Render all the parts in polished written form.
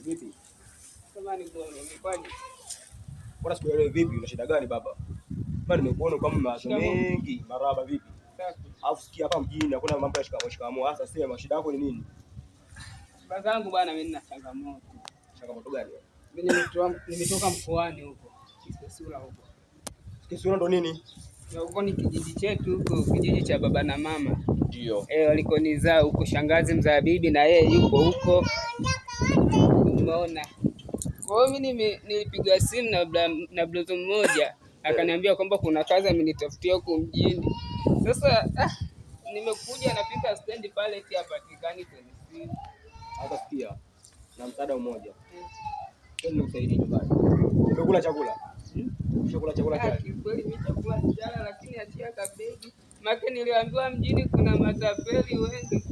Vipi? Samahani bwana, nikwaje? Bwana sikuelewi vipi, una shida gani baba? Bwana nimekuona kama mawazo mengi, maraba vipi? Safi. Alafu sikia hapa mjini hakuna mambo ya shikamoo. Sasa sema shida yako ni nini? Baba zangu bwana, mimi nina changamoto. Changamoto gani? Mimi nimetoka mkoani huko. Kisesura huko. Kisesura ndo nini? Na huko ni kijiji chetu huko, kijiji cha baba na mama. Ndio. Walikonizaa huko, shangazi mzaa bibi na yeye yuko huko. Umeona? Kwa hiyo mimi nilipiga simu na blozo mmoja, akaniambia kwamba kuna kazi amenitafutia huko mjini. Sasa nimekuja nafika stand pale eti hapatikani kwenye simu. Hata sikia. Na msaada mmoja. Twende nikusaidie nyumbani. Umekula chakula? Umekula chakula gani? Kweli mimi chakula sijala, lakini achia kabegi. Maana niliambiwa mjini kuna matapeli wengi.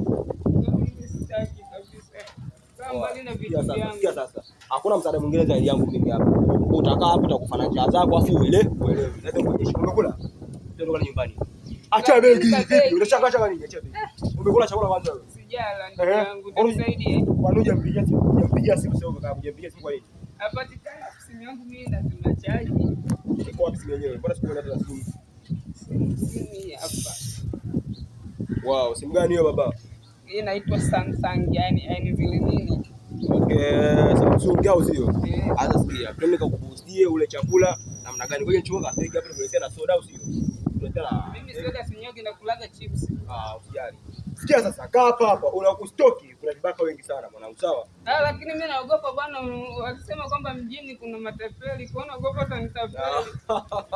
Mimi sitaki kabisa. Kama na vitu vyangu. Sikia sasa. Hakuna msaada mwingine zaidi yangu mimi hapa. Utakaa hapa utakufanya njaa zako afu uelewe. Nenda kuonyesha. Umekula? Ndio kwa nyumbani. Acha begi. Unachanga nini? Acha begi. Umekula chakula kwanza wewe? Sijala ndugu yangu, nisaidie. Wanuja mpigia simu sio kaka, mpigia simu kwa nini? Hapatikani simu yangu mimi na tuna chaji. Iko wapi simu yenyewe? Mbona sikuona hata simu? Simu hii hapa. Wow, simu gani hiyo baba? Hii inaitwa Samsung, yani vile nini? Okay, Samsung au sio? Sasa sikia, twende kukuuzia ule chakula namna gani? Ngoja nichukue kafegi hapa tukuletea na soda au sio? Mimi soda sinyagi na kulaga chips. Usijali. Sikia sasa, kaa hapa unakustoki, kuna vibaka wengi sana mwanangu, sawa? Lakini mimi naogopa bwana, wakisema kwamba mjini kuna matapeli, kwa naogopa atanitapeli.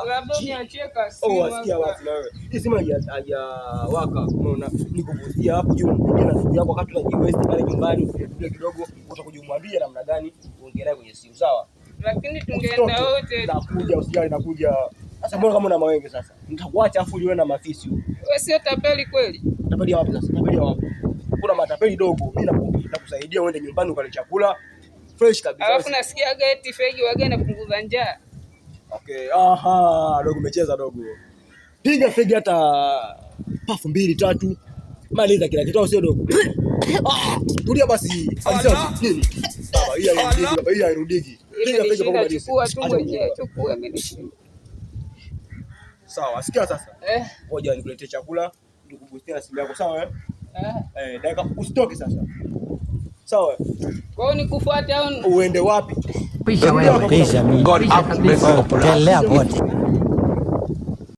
Labda niachie kasi. Sikia wapi na wewe. Hii simu haijawaka, unaona? Nikuvutia hapo juu unapigia na simu yako wakati unajiwest pale nyumbani, usikie kidogo utakujumwambia namna gani uongelee kwenye simu, sawa? Lakini tungeenda wote. Nakuja, usijali nakuja. Sasa mbona kama una mawenge sasa? Nitakuacha afu uliwe na mafisi huko. Wewe sio tapeli kweli? Tapeli wapi sasa? Tapeli wapi? Kuna matapeli dogo. Mimi nakusaidia uende nyumbani ukale chakula fresh kabisa. Alafu nasikia eti fegi waga napunguza njaa. Okay. Dogo umecheza dogo. Piga fegi hata pafu 2 3. Maliza kila kitu sio dogo. Tulia basi. Nini? Baba hii hairudiki. Piga fegi pamoja. Chukua tu mwenyewe, chukua mimi. Sawa, sikia sasa. Ngoja nikuletee chakula, nikugustia na simu yako, sawa dakika usitoke sasa. Sawa? Kwa hiyo nikufuate au uende wapi? Pisha wewe, pisha mimi. God, potelea pote.